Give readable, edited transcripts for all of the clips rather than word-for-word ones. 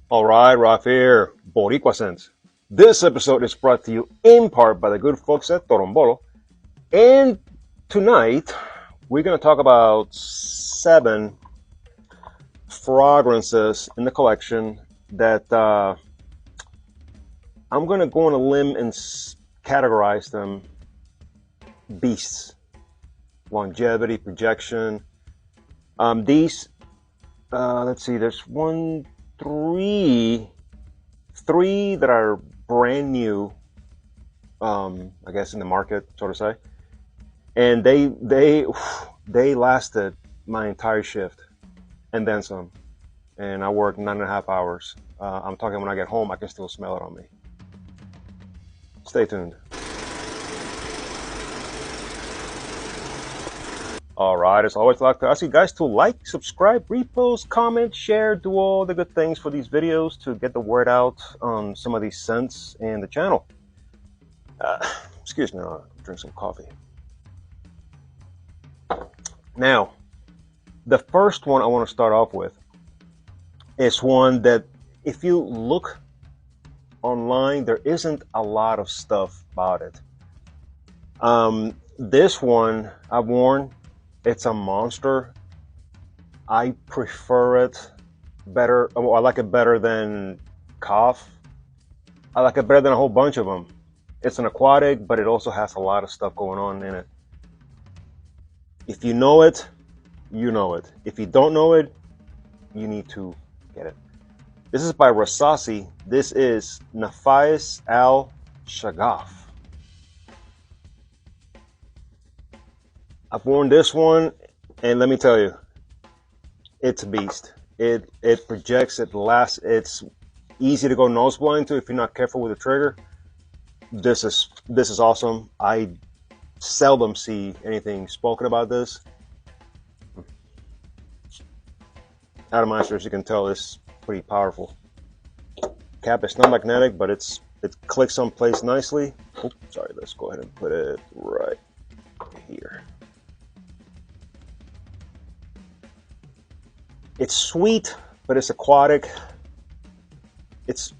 All right, Raf here, Boricua Sense. This episode is brought to you in part by the good folks at Torombolo. And tonight, we're going to talk about 7 fragrances in the collection that I'm going to go on a limb and categorize them beasts. Longevity, projection. Let's see, there's 3 that are brand new, I guess in the market, so to say, and they lasted my entire shift and then some. And I worked 9.5 hours. I'm talking when I get home, I can still smell it on me. Stay tuned. All right, as always, I'd like to ask you guys to like, subscribe, repost, comment, share, do all the good things for these videos to get the word out on some of these scents and the channel. Excuse me, I'll drink some coffee. Now, the first one I want to start off with is one that if you look online, there isn't a lot of stuff about it. This one I've worn. It's a monster. I prefer it better. Well, I like it better than Cough. I like it better than a whole bunch of them. It's an aquatic, but it also has a lot of stuff going on in it. If you know it, you know it. If you don't know it, you need to get it. This is by Rasasi. This is Nafais Al Shagaf. I've worn this one, and let me tell you, it's a beast. It projects, it lasts, it's easy to go nose blind to if you're not careful with the trigger. This is awesome. I seldom see anything spoken about this. Atomizer, as you can tell, is pretty powerful. Cap is not magnetic, but it clicks someplace nicely. Oops, sorry, let's go ahead and put it right here. It's sweet, but it's aquatic. It's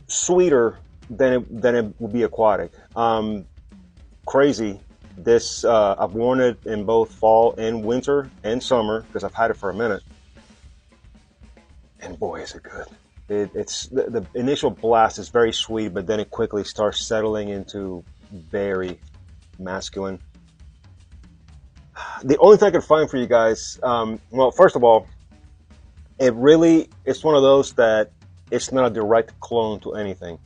sweeter than it would be aquatic. Crazy. This I've worn it in both fall and winter and summer because I've had it for a minute. And boy, is it good. It's the initial blast is very sweet, but then it quickly starts settling into very masculine. The only thing I could find for you guys, well, first of all, it's one of those that it's not a direct clone to anything.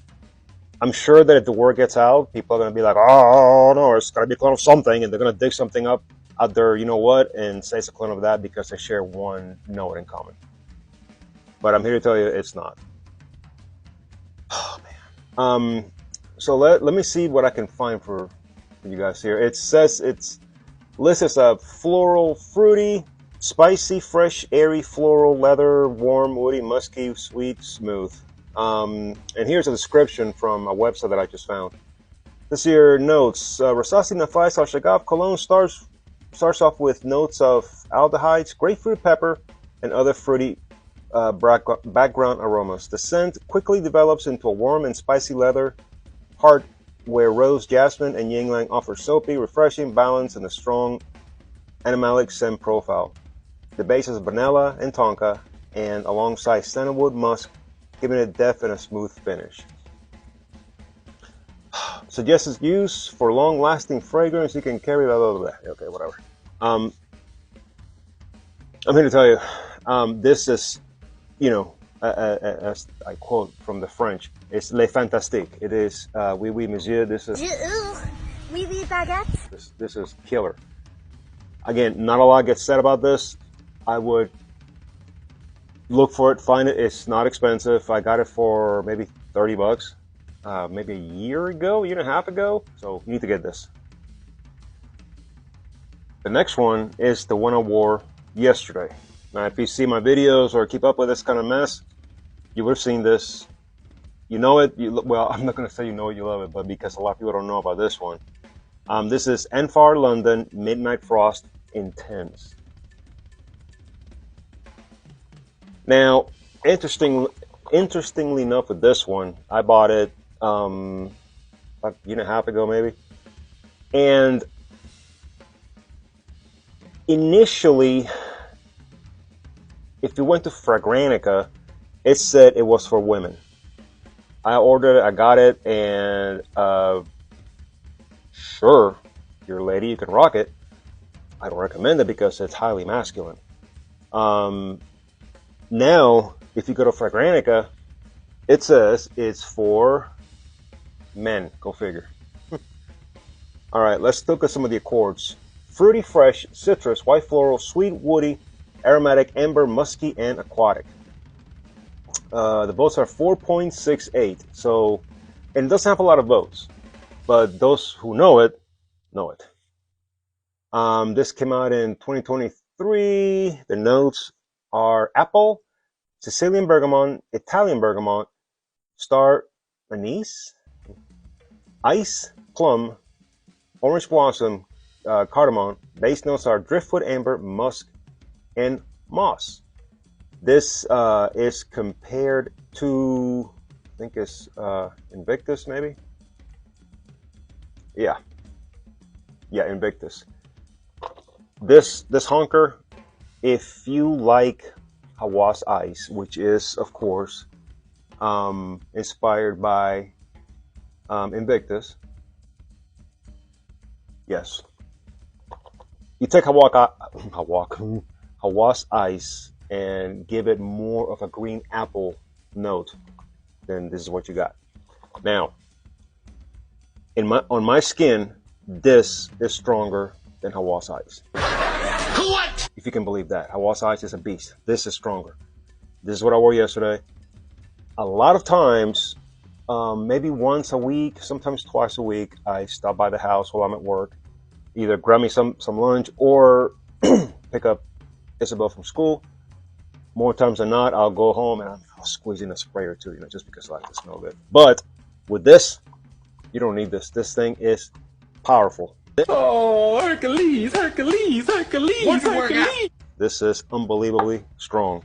I'm sure that if the word gets out, people are going to be like, oh, no, it's got to be a clone of something, and they're going to dig something up out there, you know what, and say it's a clone of that because they share one note in common. But I'm here to tell you it's not. Oh, man. So let me see what I can find for you guys here. It says it's listed as a floral, fruity, spicy, fresh, airy, floral, leather, warm, woody, musky, sweet, smooth. And here's a description from a website that I just found. This here notes, Rasasi Nafais Al Shagaf cologne starts off with notes of aldehydes, grapefruit pepper, and other fruity background aromas. The scent quickly develops into a warm and spicy leather heart where rose, jasmine, and ylang-ylang offer soapy, refreshing balance and a strong animalic scent profile. The base is vanilla and tonka, and alongside sandalwood musk, giving it depth and a smooth finish. Suggested use for long-lasting fragrance. You can carry blah, blah, blah. Okay, whatever. I'm here to tell you, this is, as I quote from the French, it's le fantastique. It is, oui, oui, monsieur. This is, oui, oui, baguette. This is killer. Again, not a lot gets said about this. I would look for it, find it. It's not expensive. I got it for maybe $30, maybe a year and a half ago. So you need to get this. The next one is the one I wore yesterday. Now, if you see my videos or keep up with this kind of mess, you would have seen this. You know it. Well, I'm not going to say you know it, you love it, but because a lot of people don't know about this one. This is Enfar London Midnight Frost Intense. Now, Interesting, interestingly enough, with this one, I bought it about a year and a half ago, maybe. And initially, if you went to Fragrantica, it said it was for women. I ordered it, I got it, and sure, you're a lady, you can rock it. I don't recommend it because it's highly masculine. Now, if you go to Fragrantica, it says it's for men. Go figure. All right, let's look at some of the accords. Fruity, fresh, citrus, white floral, sweet, woody, aromatic, amber, musky, and aquatic. The votes are 4.68. So, and it doesn't have a lot of votes, but those who know it, know it. This came out in 2023. The notes are apple, Sicilian bergamot, Italian bergamot, star anise, ice, plum, orange blossom, cardamom. Base notes are driftwood, amber, musk, and moss. This is compared to, I think it's Invictus, maybe? Yeah, Invictus. This honker, if you like Hawas Ice, which is, of course, inspired by Invictus, yes. You take Hawas Ice and give it more of a green apple note, then this is what you got. Now, on my skin, this is stronger than Hawas Ice. What? If you can believe that. Hawas Ice is a beast. This is stronger. This is what I wore yesterday. A lot of times, maybe once a week, sometimes twice a week, I stop by the house while I'm at work, either grab me some lunch or pick up Isabel from school. More times than not, I'll go home and I'll squeeze in a spray or two, just because I like to smell good. But with this, you don't need this. This thing is powerful. Oh, Hercules. This is unbelievably strong,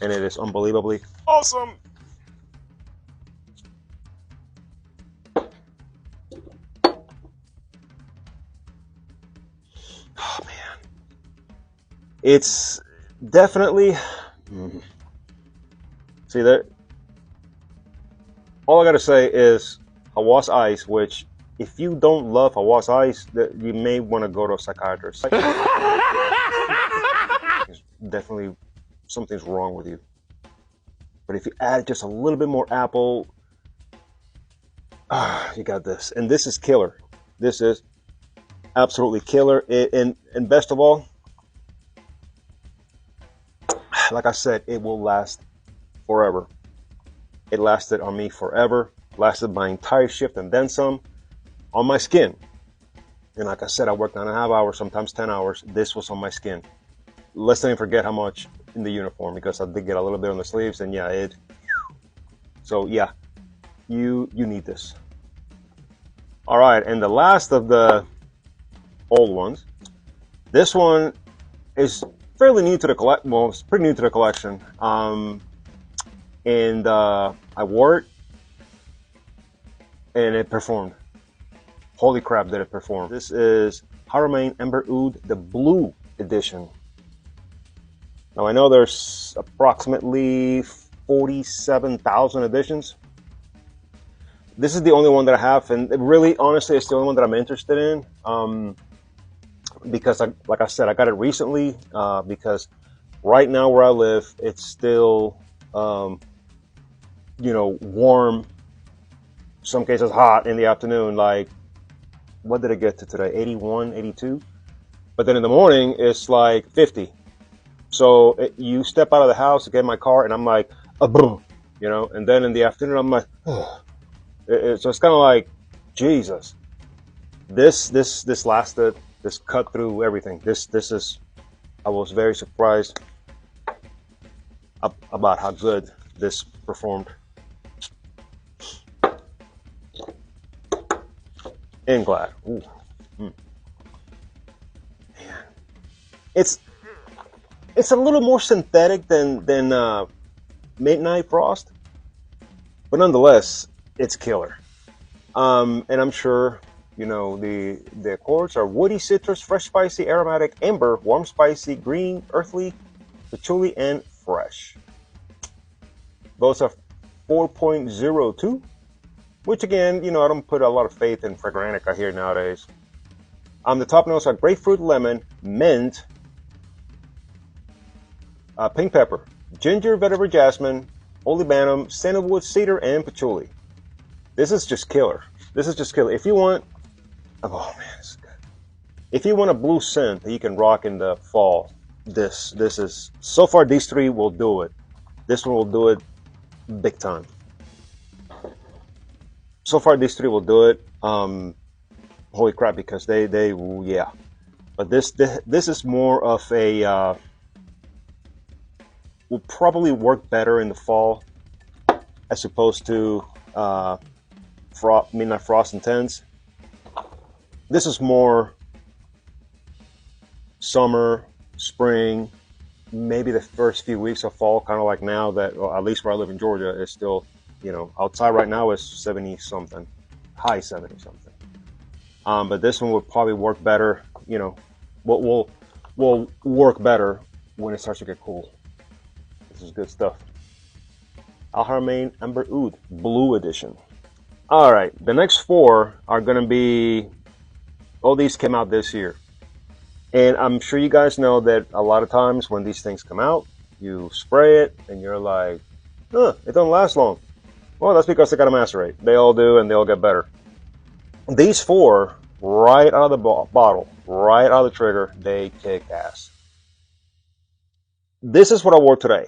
and it is unbelievably awesome. Oh man, it's definitely. See that? All I gotta say is Hawas Ice, which if you don't love Hawas Ice, you may want to go to a psychiatrist. Definitely something's wrong with you. But if you add just a little bit more apple, you got this. And this is killer. This is absolutely killer. And best of all, like I said, it will last forever. It lasted on me forever. Lasted my entire shift and then some on my skin. And like I said, I worked 9.5 hours, sometimes 10 hours. This was on my skin. Let's not even forget how much in the uniform, because I did get a little bit on the sleeves, and yeah, so yeah, you need this. All right, and the last of the old ones. This one is fairly new to the collection. Well, it's pretty new to the collection. And I wore it, and it performed. Holy crap, did it perform. This is Haramain Amber Oud, the blue edition. Now I know there's approximately 47,000 editions. This is the only one that I have, and really, honestly, it's the only one that I'm interested in. Because, like I said, I got it recently, because right now where I live, it's still, warm, some cases hot in the afternoon. Like, what did it get to today? 81, 82? But then in the morning, it's like 50. So you step out of the house to get in my car, and I'm like, boom, and then in the afternoon, I'm like, so it's kind of like, Jesus, this lasted, this cut through everything. This is, I was very surprised about how good this performed. And Glad. Ooh. Man. It's a little more synthetic than midnight frost, but nonetheless, it's killer. And I'm sure you know the chords are woody, citrus, fresh, spicy, aromatic, amber, warm, spicy, green, earthly, patchouli, and fresh. Those are 4.02, which again, you know, I don't put a lot of faith in Fragrantica here nowadays. The top notes are grapefruit, lemon, mint, pink pepper, ginger, vetiver, jasmine, olibanum, sandalwood, cedar, and patchouli. This is just killer. This is just killer. If you want, oh man, this is good. If you want a blue scent that you can rock in the fall, this is, so far these three will do it. This one will do it big time. So far these three will do it. Holy crap, because they yeah. But this is more of a will probably work better in the fall as opposed to Midnight Frost Intense. This is more summer, spring, maybe the first few weeks of fall, kind of like now that, well, at least where I live in Georgia, it's still, you know, outside right now is 70 something, high 70 something. But this one would probably work better, you know, will work better when it starts to get cool. This is good stuff. Al Haramain Amber Oud Blue Edition. All right, the next four are going to be, all these came out this year. And I'm sure you guys know that a lot of times when these things come out, you spray it and you're like, huh, it don't last long. Well, that's because they got to macerate. They all do, and they all get better. These four, right out of the bottle, right out of the trigger, they kick ass. This is what I wore today.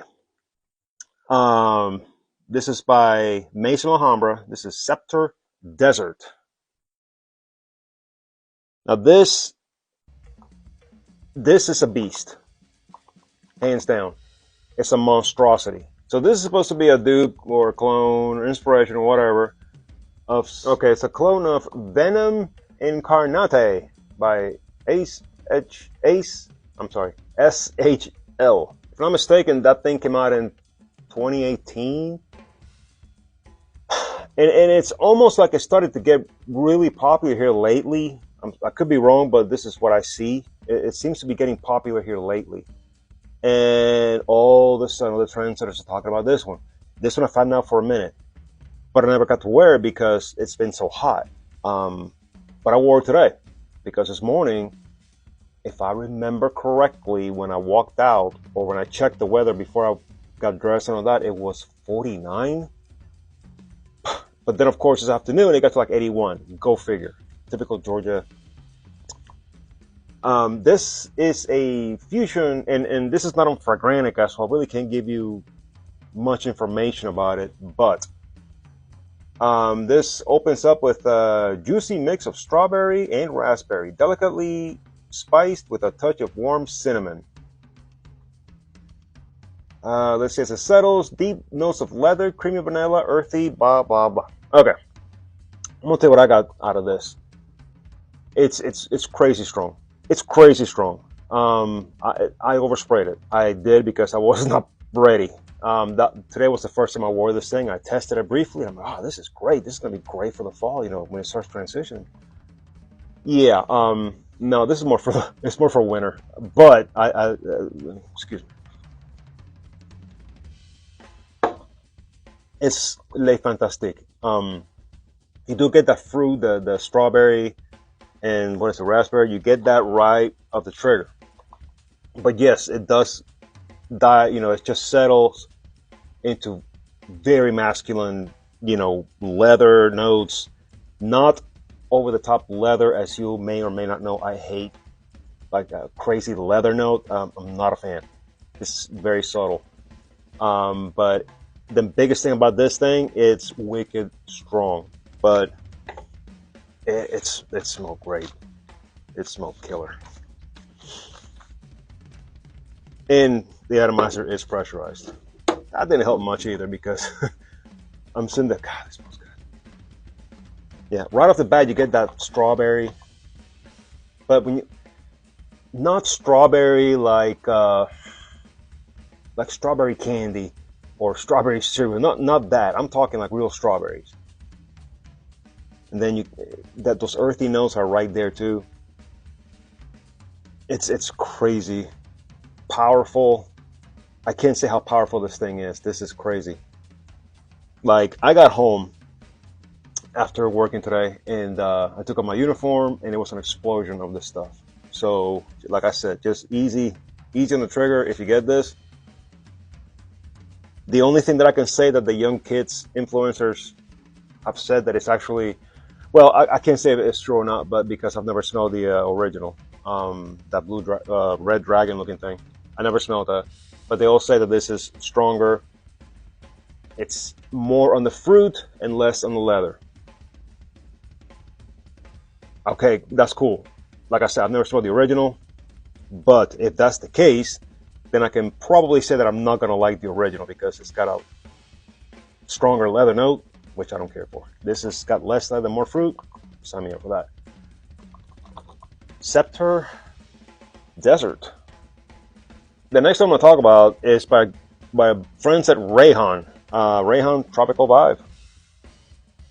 This is by Maison Alhambra. This is Scepter Desert. Now this is a beast, hands down. It's a monstrosity. So this is supposed to be a dupe or a clone or inspiration or whatever of, okay, it's a clone of Venom Incarnate by SHL. If I'm not mistaken, that thing came out in 2018. And it's almost like it started to get really popular here lately. I could be wrong, but this is what I see. It seems to be getting popular here lately. And all of a sudden, the trendsetters are talking about this one. This one I found out for a minute, but I never got to wear it because it's been so hot. But I wore it today because this morning, if I remember correctly, when I walked out or when I checked the weather before I got dressed and all that, it was 49. But then, of course, this afternoon, it got to like 81. Go figure. Typical Georgia. This is a fusion, and this is not on Fragrantica, so I really can't give you much information about it. But this opens up with a juicy mix of strawberry and raspberry, delicately spiced with a touch of warm cinnamon. Let's see, as it settles, deep notes of leather, creamy vanilla, earthy, blah, blah, blah. Okay. I'm going to tell you what I got out of this. It's crazy strong. It's crazy strong. I oversprayed it. I did because I was not ready. Today was the first time I wore this thing. I tested it briefly. I'm like, oh, this is great. This is going to be great for the fall, you know, when it starts transitioning. Yeah. No, this is more for it's more for winter. But excuse me. It's Le Fantastique. You do get that fruit, the strawberry, and what is the raspberry? You get that right of the trigger. But yes, it does die. You know, it just settles into very masculine, you know, leather notes. Not over the top leather, as you may or may not know. I hate like a crazy leather note. I'm not a fan. It's very subtle. But the biggest thing about this thing, it's wicked strong, but it smelled great. It smelled killer. And the atomizer is pressurized. That didn't help much either because I'm sitting there, God, this smells good. Yeah, right off the bat, you get that strawberry, but when you, not strawberry like strawberry candy, or strawberry cereal. Not that. I'm talking like real strawberries. And then those earthy notes are right there too. It's crazy, powerful. I can't say how powerful this thing is. This is crazy. Like, I got home after working today, and I took off my uniform, and it was an explosion of this stuff. So, like I said, just easy on the trigger if you get this. The only thing that I can say that the young kids, influencers, have said that it's actually, well, I can't say if it's true or not, but because I've never smelled the original, that red dragon looking thing. I never smelled that. But they all say that this is stronger. It's more on the fruit and less on the leather. Okay, that's cool. Like I said, I've never smelled the original. But if that's the case, then I can probably say that I'm not going to like the original because it's got a stronger leather note, which I don't care for. This has got less leather, more fruit. Sign me up for that. Scepter Desert. The next one I'm going to talk about is by friends at Rayhan. Rayhan Tropical Vibe.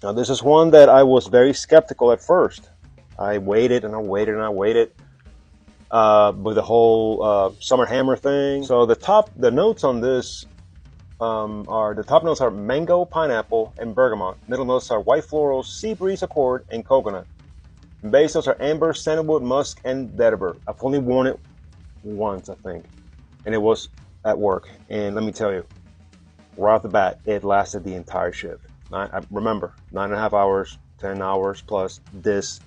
Now, this is one that I was very skeptical at first. I waited and I waited and I waited with the whole Summer Hammer thing. So the notes on this the top notes are mango, pineapple, and bergamot. Middle notes are white floral, sea breeze, accord, and coconut. Base notes are amber, sandalwood, musk, and vetiver. I've only worn it once, I think, and it was at work. And let me tell you, right off the bat, it lasted the entire shift. I remember 9.5 hours, 10 hours plus. This,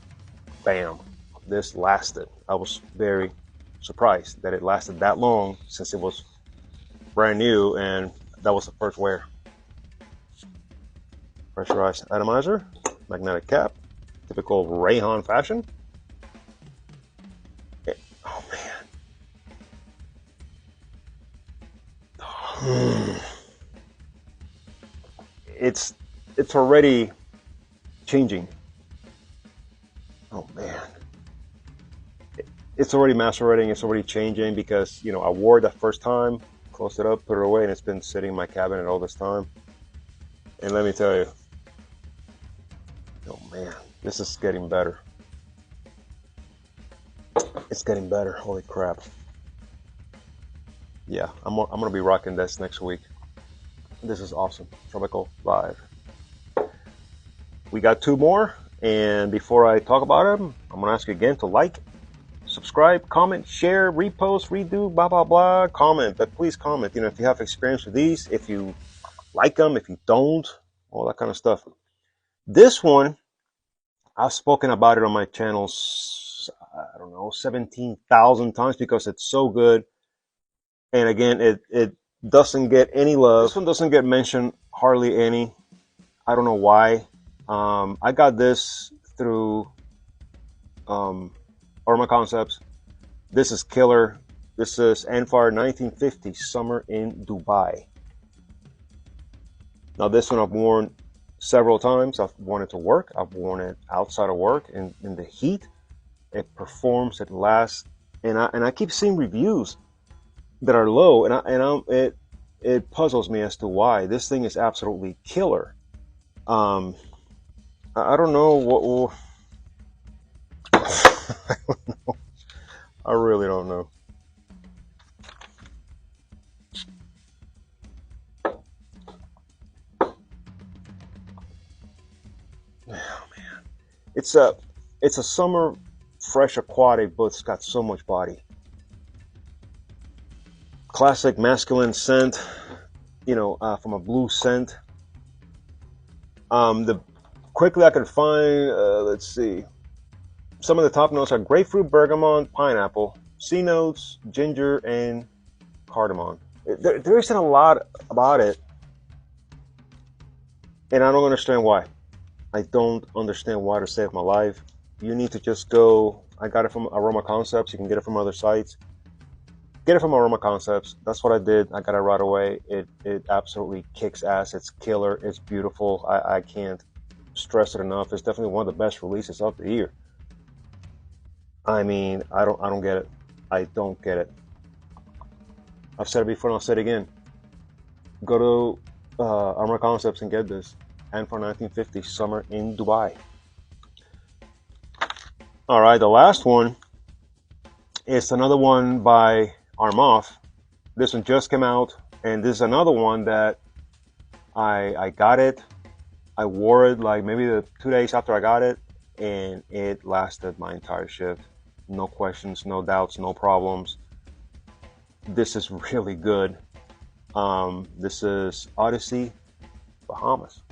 bam, this lasted. I was very surprised that it lasted that long since it was brand new, and that was the first wear. Pressurized atomizer, magnetic cap, typical Rayhan fashion. Oh man, it's already changing. Oh man, it's already macerating. It's already changing because I wore it the first time, closed it up, put it away, and it's been sitting in my cabinet all this time. And let me tell you, oh man, this is getting better. It's getting better. Holy crap. Yeah, I'm gonna be rocking this next week. This is awesome. Tropical Vibe. We got 2 more, and before I talk about them, I'm gonna ask you again to like, subscribe, comment, share, repost, redo, blah blah blah. Comment, but please comment. If you have experience with these, if you like them, if you don't, all that kind of stuff. This one, I've spoken about it on my channel, I don't know, 17,000 times because it's so good. And again, it doesn't get any love. This one doesn't get mentioned hardly any. I don't know why. I got this through Aroma Concepts. This is killer. This is Anfar 1950 Summer in Dubai. Now this one I've worn several times. I've worn it to work. I've worn it outside of work in the heat. It performs, it lasts, and I keep seeing reviews that are low, and it puzzles me as to why. This thing is absolutely killer. I don't know what. I don't know. I really don't know. Oh man, it's a summer fresh aquatic, but it's got so much body. Classic masculine scent, from a blue scent. The quickly I could find, let's see. Some of the top notes are grapefruit, bergamot, pineapple. C notes, ginger, and cardamom. There isn't a lot about it, and I don't understand why. I don't understand why to save my life. You need to just go. I got it from Aroma Concepts. You can get it from other sites. Get it from Aroma Concepts. That's what I did. I got it right away. It absolutely kicks ass. It's killer. It's beautiful. I can't stress it enough. It's definitely one of the best releases of the year. I mean, I don't get it. I don't get it. I've said it before and I'll say it again. go to Armor Concepts and get this. And for 1950 Summer in Dubai. All right, the last one is another one by Armoff. This one just came out, and this is another one that I got it. I wore it like maybe the 2 days after I got it, and it lasted my entire shift. No questions, no doubts, no problems. This is really good. This is Odyssey, Bahamas.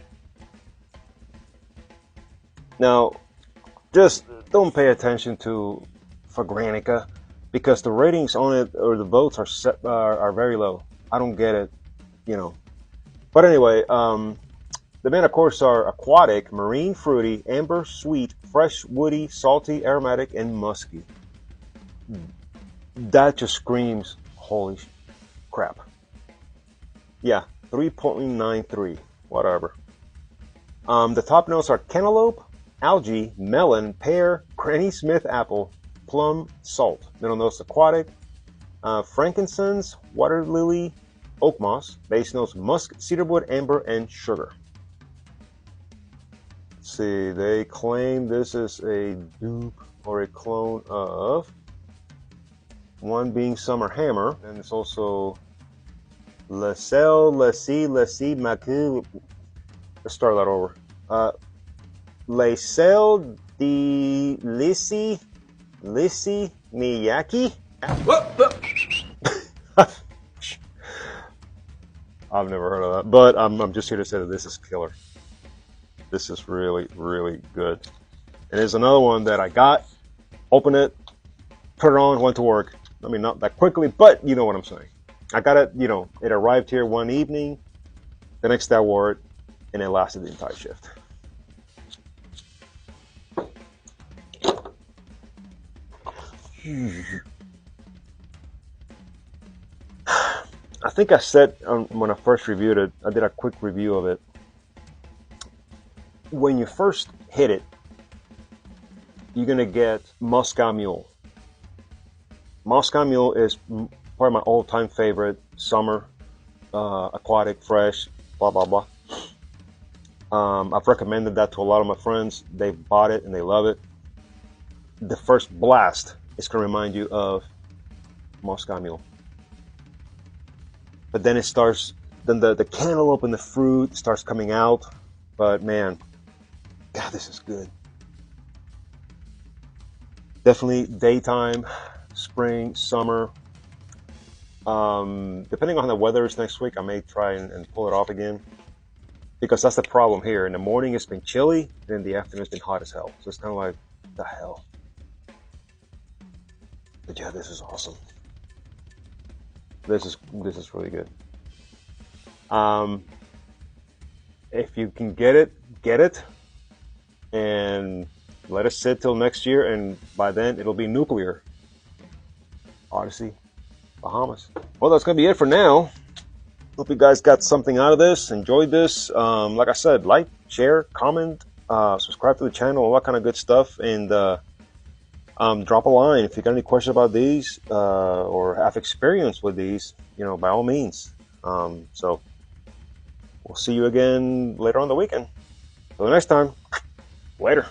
Now, just don't pay attention to Fragrantica because the ratings on it or the votes are very low. I don't get it, you know. But anyway, the men, of course, are aquatic, marine, fruity, amber, sweet, fresh, woody, salty, aromatic, and musky. That just screams, holy crap. Yeah, 3.93, whatever. The top notes are cantaloupe, algae, melon, pear, Granny Smith apple, plum, salt. Middle notes aquatic, frankincense, water lily, oak moss. Base notes musk, cedarwood, amber, and sugar. Let's see, they claim this is a dupe or a clone of one being Summer Hammer, and it's also Le Sel, Le Si, Macu. Let's start that over. Le Sel de Lisi Miyaki. I've never heard of that, but I'm just here to say that this is killer. This is really, really good. And there's another one that I got, opened it, put it on, went to work. I mean, not that quickly, but you know what I'm saying. I got it, you know, it arrived here one evening. The next day I wore it, and it lasted the entire shift. I think I said when I first reviewed it, I did a quick review of it. When you first hit it, you're going to get Moscow Mule. Moscow Mule is probably my all-time favorite. Summer, aquatic, fresh, blah, blah, blah. I've recommended that to a lot of my friends. They've bought it and they love it. The first blast is going to remind you of Moscow Mule. But then it starts, then the cantaloupe and the fruit starts coming out. But man, God, this is good. Definitely daytime, spring, summer. Depending on how the weather is next week, I may try and pull it off again. Because that's the problem here. In the morning it's been chilly, and in the afternoon it's been hot as hell. So it's kind of like, the hell. But yeah, this is awesome. This is really good. If you can get it, and let it sit till next year, and by then it'll be nuclear. Odyssey, Bahamas. Well, that's gonna be it for now. Hope you guys got something out of this, enjoyed this. Like I said, like, share, comment, subscribe to the channel, all that kind of good stuff, and drop a line if you got any questions about these or have experience with these. You know, by all means. So we'll see you again later on the weekend. Till next time, later.